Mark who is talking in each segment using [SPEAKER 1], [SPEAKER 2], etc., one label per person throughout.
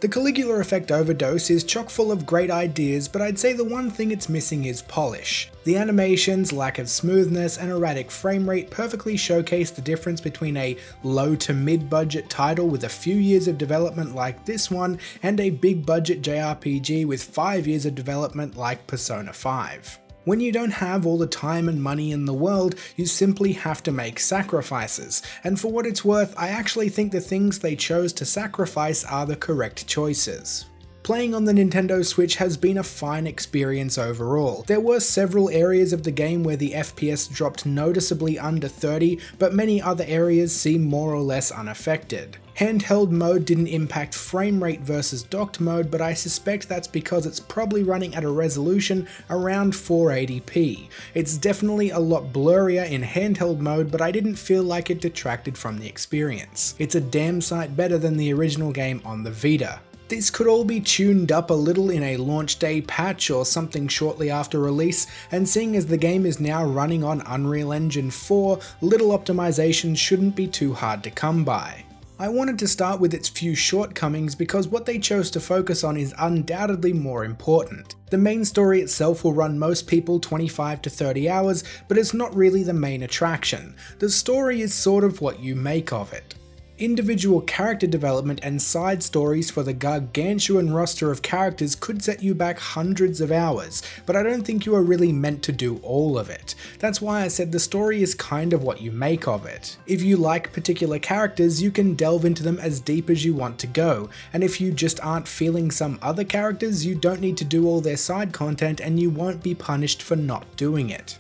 [SPEAKER 1] The Caligula effect Overdose is chock full of great ideas, but I'd say the one thing it's missing is polish. The animations, lack of smoothness, and erratic frame rate perfectly showcase the difference between a low to mid budget title with a few years of development like this one, and a big budget JRPG with 5 years of development like Persona 5. When you don't have all the time and money in the world, you simply have to make sacrifices, and for what it's worth, I actually think the things they chose to sacrifice are the correct choices. Playing on the Nintendo Switch has been a fine experience overall. There were several areas of the game where the FPS dropped noticeably under 30, but many other areas seem more or less unaffected. Handheld mode didn't impact frame rate versus docked mode, but I suspect that's because it's probably running at a resolution around 480p. It's definitely a lot blurrier in handheld mode, but I didn't feel like it detracted from the experience. It's a damn sight better than the original game on the Vita. This could all be tuned up a little in a launch day patch or something shortly after release, and seeing as the game is now running on Unreal Engine 4, little optimizations shouldn't be too hard to come by. I wanted to start with its few shortcomings because what they chose to focus on is undoubtedly more important. The main story itself will run most people 25 to 30 hours, but it's not really the main attraction. The story is sort of what you make of it. Individual character development and side stories for the gargantuan roster of characters could set you back hundreds of hours, but I don't think you are really meant to do all of it. That's why I said the story is kind of what you make of it. If you like particular characters, you can delve into them as deep as you want to go, and if you just aren't feeling some other characters, you don't need to do all their side content and you won't be punished for not doing it.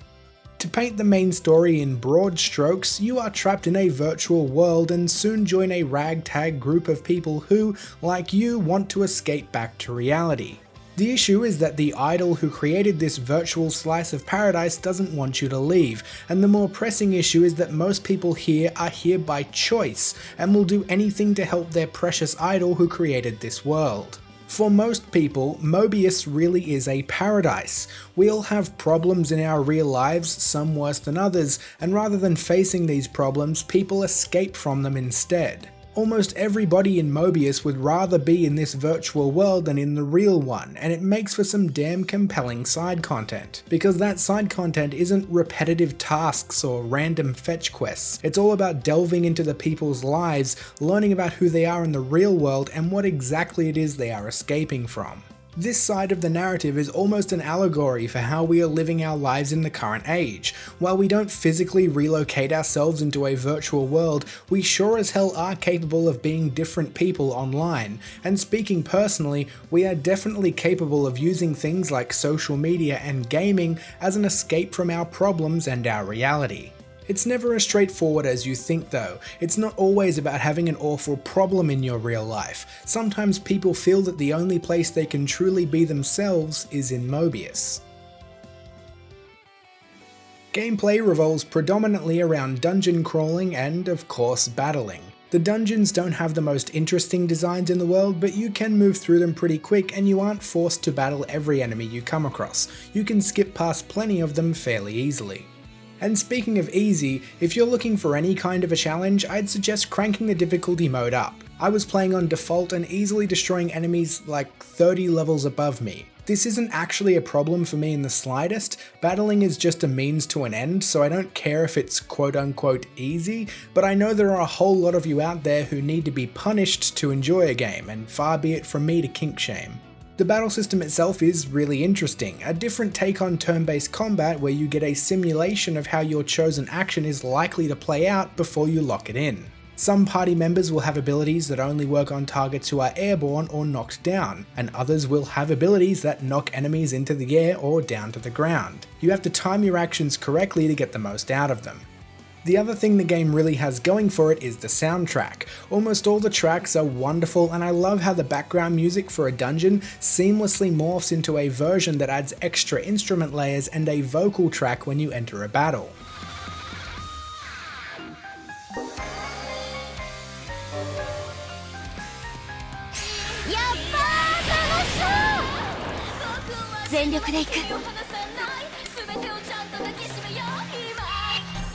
[SPEAKER 1] To paint the main story in broad strokes, you are trapped in a virtual world and soon join a ragtag group of people who, like you, want to escape back to reality. The issue is that the idol who created this virtual slice of paradise doesn't want you to leave, and the more pressing issue is that most people here are here by choice, and will do anything to help their precious idol who created this world. For most people, Mobius really is a paradise. We all have problems in our real lives, some worse than others, and rather than facing these problems, people escape from them instead. Almost everybody in Mobius would rather be in this virtual world than in the real one, and it makes for some damn compelling side content. Because that side content isn't repetitive tasks or random fetch quests, it's all about delving into the people's lives, learning about who they are in the real world and what exactly it is they are escaping from. This side of the narrative is almost an allegory for how we are living our lives in the current age. While we don't physically relocate ourselves into a virtual world, we sure as hell are capable of being different people online, and speaking personally, we are definitely capable of using things like social media and gaming as an escape from our problems and our reality. It's never as straightforward as you think though. It's not always about having an awful problem in your real life. Sometimes people feel that the only place they can truly be themselves is in Mobius. Gameplay revolves predominantly around dungeon crawling and, of course, battling. The dungeons don't have the most interesting designs in the world, but you can move through them pretty quick and you aren't forced to battle every enemy you come across. You can skip past plenty of them fairly easily. And speaking of easy, if you're looking for any kind of a challenge, I'd suggest cranking the difficulty mode up. I was playing on default and easily destroying enemies like 30 levels above me. This isn't actually a problem for me in the slightest. Battling is just a means to an end, so I don't care if it's quote unquote easy, but I know there are a whole lot of you out there who need to be punished to enjoy a game, and far be it from me to kink shame. The battle system itself is really interesting, a different take on turn-based combat where you get a simulation of how your chosen action is likely to play out before you lock it in. Some party members will have abilities that only work on targets who are airborne or knocked down, and others will have abilities that knock enemies into the air or down to the ground. You have to time your actions correctly to get the most out of them. The other thing the game really has going for it is the soundtrack. Almost all the tracks are wonderful, and I love how the background music for a dungeon seamlessly morphs into a version that adds extra instrument layers and a vocal track when you enter a battle.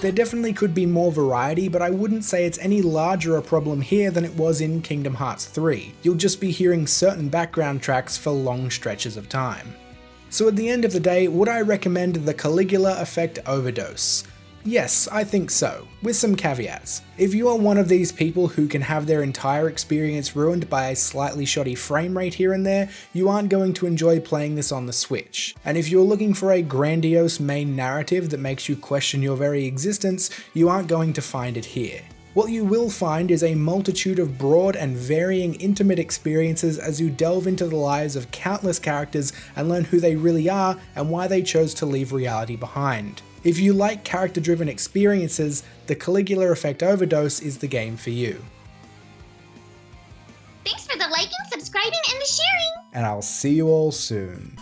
[SPEAKER 1] There definitely could be more variety, but I wouldn't say it's any larger a problem here than it was in Kingdom Hearts 3. You'll just be hearing certain background tracks for long stretches of time. So at the end of the day, would I recommend the Caligula Effect Overdose? Yes, I think so, with some caveats. If you are one of these people who can have their entire experience ruined by a slightly shoddy frame rate here and there, you aren't going to enjoy playing this on the Switch. And if you're looking for a grandiose main narrative that makes you question your very existence, you aren't going to find it here. What you will find is a multitude of broad and varying intimate experiences as you delve into the lives of countless characters and learn who they really are and why they chose to leave reality behind. If you like character-driven experiences, the Caligula Effect Overdose is the game for you.
[SPEAKER 2] Thanks for the liking, subscribing, and the sharing!
[SPEAKER 1] And I'll see you all soon.